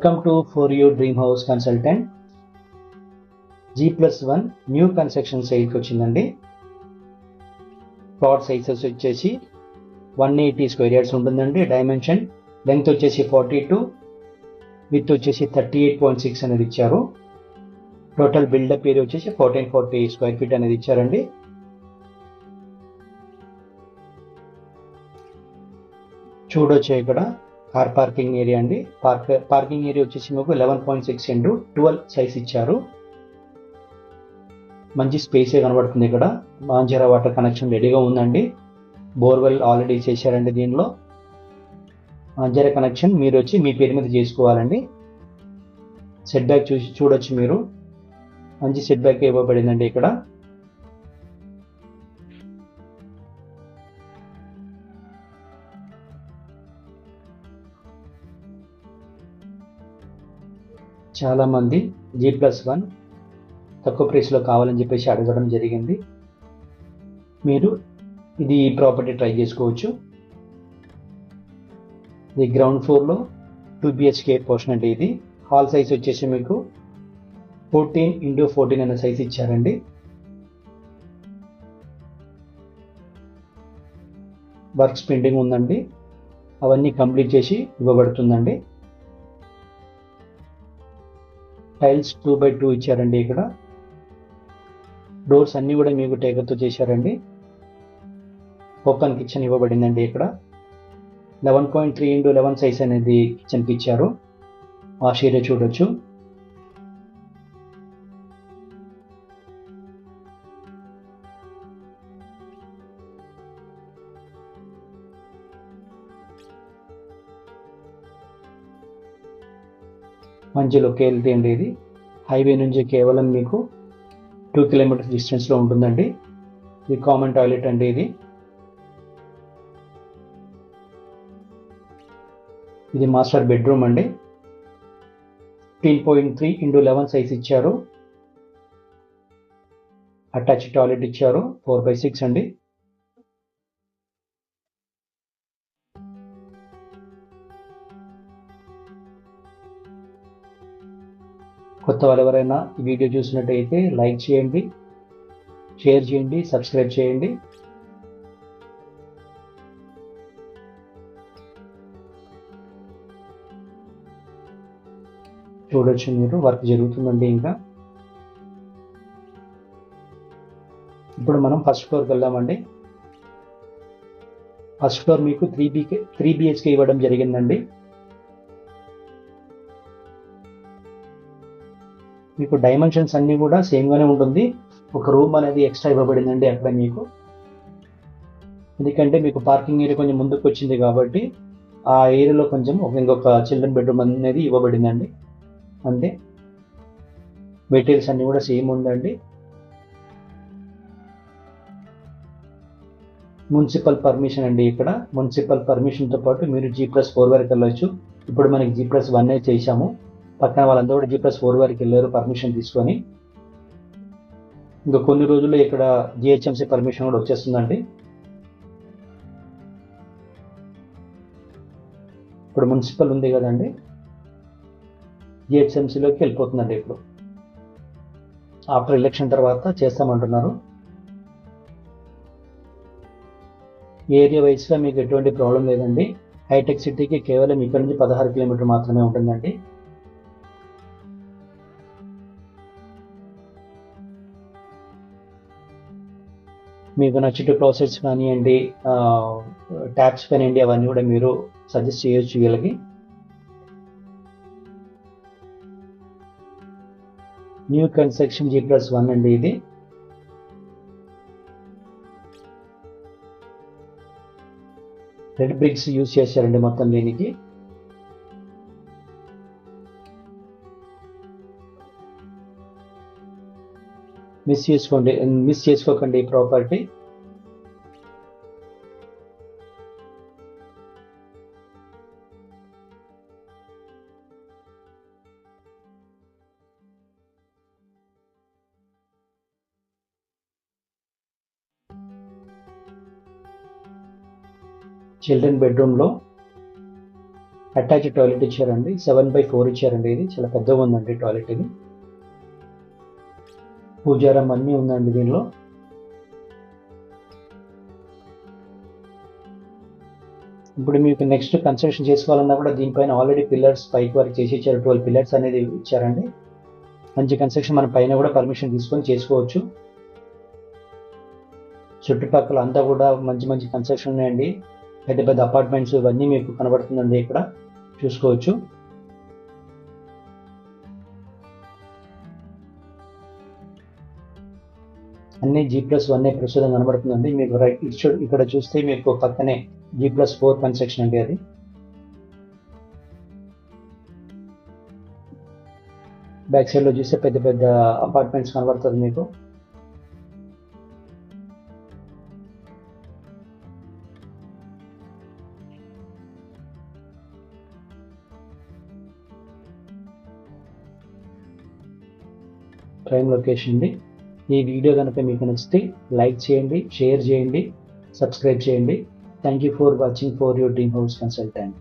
Welcome to For You Dream House Consultant. G+1 new construction సైట్కి వచ్చిందండి. Plot sizes వచ్చేసి 180 square yards ఉంటుందండి. Dimension length వచ్చేసి 42, with వచ్చేసి 38.6 అనేది ఇచ్చారు. టోటల్ బిల్డప్ ఏరియా వచ్చేసి 1440 స్క్వేర్ ఫీట్ అనేది ఇచ్చారండి. చూడొచ్చు ఇక్కడ కార్ పార్కింగ్ ఏరియా అండి. పార్కింగ్ ఏరియా వచ్చేసి మీకు 11.6 x 12 సైజ్ ఇచ్చారు. మంచి స్పేసే కనబడుతుంది. ఇక్కడ మాంజరా వాటర్ కనెక్షన్ రెడీగా ఉందండి. బోర్వెల్ ఆల్రెడీ చేశారండి. దీనిలో మాంజరా కనెక్షన్ మీరు వచ్చి మీ పేరు మీద చేసుకోవాలండి. సెట్ బ్యాక్ చూడొచ్చు మీరు, మంచి సెట్ బ్యాక్ ఇవ్వబడిందండి. ఇక్కడ చాలా మంది G+1 తక్కువ ప్రైస్లో కావాలని చెప్పేసి అడగడం జరిగింది. మీరు ఇది ఈ ప్రాపర్టీ ట్రై చేసుకోవచ్చు. ఇది గ్రౌండ్ ఫ్లోర్లో 2 BHK పోర్షన్ అండి. ఇది హాల్ సైజ్ వచ్చేసి మీకు 14x14 అనే సైజ్ ఇచ్చారండి. వర్క్స్ పెండింగ్ ఉందండి, అవన్నీ కంప్లీట్ చేసి ఇవ్వబడుతుందండి. టైల్స్ 2x2 ఇచ్చారండి. ఇక్కడ డోర్స్ అన్నీ కూడా మీకు టేకర్తో చేశారండి. ఓపెన్ కిచెన్ ఇవ్వబడిందండి. ఇక్కడ 11.3x11 సైజ్ అనేది కిచెన్కి ఇచ్చారు. వాష్ ఏరియా చూడొచ్చు. మంచి లొకేలిటీ అండి. ఇది హైవే నుంచి కేవలం మీకు 2 కిలోమీటర్స్ డిస్టెన్స్లో ఉంటుందండి. ఇది కామన్ టాయిలెట్ అండి. ఇది మాస్టర్ బెడ్రూమ్ అండి. 15.3x11 సైజ్ ఇచ్చారు. అటాచ్ టాయిలెట్ ఇచ్చారు. 4x6 అండి. కొత్త వాళ్ళు ఎవరైనా ఈ వీడియో చూసినట్టయితే లైక్ చేయండి, షేర్ చేయండి, సబ్స్క్రైబ్ చేయండి. చూడొచ్చు మీరు, వర్క్ జరుగుతుందండి. ఇంకా ఇప్పుడు మనం ఫస్ట్ ఫ్లోర్కి వెళ్దామండి. ఫస్ట్ ఫ్లోర్ మీకు 3 BHK ఇవ్వడం జరిగిందండి. మీకు డైమెన్షన్స్ అన్నీ కూడా సేమ్గానే ఉంటుంది. ఒక రూమ్ అనేది ఎక్స్ట్రా ఇవ్వబడిందండి అక్కడ మీకు. ఎందుకంటే మీకు పార్కింగ్ ఏరియా కొంచెం ముందుకు వచ్చింది కాబట్టి ఆ ఏరియాలో కొంచెం ఇంకొక చిల్డ్రన్ బెడ్రూమ్ అనేది ఇవ్వబడిందండి. అంతే, మెటీరియల్స్ అన్నీ కూడా సేమ్ ఉందండి. మున్సిపల్ పర్మిషన్ అండి. ఇక్కడ మున్సిపల్ పర్మిషన్తో పాటు మీరు G+4 వరకు వెళ్ళొచ్చు. ఇప్పుడు మనకి G+1 చేశాము. పక్కన వాళ్ళంతా కూడా G+4 వరకు వెళ్ళారు పర్మిషన్ తీసుకొని. ఇంకా కొన్ని రోజుల్లో ఇక్కడ GHMC పర్మిషన్ కూడా వచ్చేస్తుందండి. ఇప్పుడు మున్సిపల్ ఉంది కదండి, GHMCలోకి వెళ్ళిపోతుందండి. ఇప్పుడు ఆఫ్టర్ ఎలక్షన్ తర్వాత చేస్తామంటున్నారు. ఏరియా వైజ్గా మీకు ఎటువంటి ప్రాబ్లం లేదండి. హైటెక్ సిటీకి కేవలం ఇక్కడ నుంచి 16 కిలోమీటర్ మాత్రమే ఉంటుందండి. మీకు నచ్చిన ప్రాసెస్ కానివ్వండి, ట్యాప్స్ కానివ్వండి, అవన్నీ కూడా మీరు సజెస్ట్ చేయొచ్చు వీళ్ళకి. న్యూ కన్స్ట్రక్షన్ G+1 అండి. ఇది రెడ్ బ్రిక్స్ యూజ్ చేశారండి మొత్తం దీనికి. మిస్ చేసుకోకండి ఈ ప్రాపర్టీ. చిల్డ్రన్ బెడ్రూమ్లో అటాచ్ టాయిలెట్ ఇచ్చారండి. 7/4 ఇచ్చారండి. ఇది చాలా పెద్దగా ఉందండి టాయిలెట్. ఇది పూజారం అన్నీ ఉందండి దీనిలో. ఇప్పుడు మీకు నెక్స్ట్ కన్స్ట్రక్షన్ చేసుకోవాలన్నా కూడా దీనిపైన ఆల్రెడీ పిల్లర్స్ పైకి వరకు చేసి ఇచ్చారు. 12 పిల్లర్స్ అనేది ఇచ్చారండి. మంచి కన్స్ట్రక్షన్, మన పైన కూడా పర్మిషన్ తీసుకొని చేసుకోవచ్చు. చుట్టుపక్కల అంతా కూడా మంచి మంచి కన్స్ట్రక్షన్ ఉన్నాయండి. పెద్ద పెద్ద అపార్ట్మెంట్స్ ఇవన్నీ మీకు కనబడుతుందండి. ఇక్కడ చూసుకోవచ్చు. అన్ని G+1 ప్రస్తుతం కనబడుతుందండి. మీకు రైట్ ఇక్కడ చూస్తే మీకు పక్కనే G+4 కన్స్ట్రక్షన్ అండి. అది బ్యాక్ సైడ్ లో చూస్తే పెద్ద పెద్ద అపార్ట్మెంట్స్ కనబడుతుంది మీకు. ప్రైమ్ లొకేషన్ అండి. ఈ వీడియో కనుక మీకు నచ్చితే లైక్ చేయండి, షేర్ చేయండి, సబ్స్క్రైబ్ చేయండి. Thank you for watching for your dream house consultant.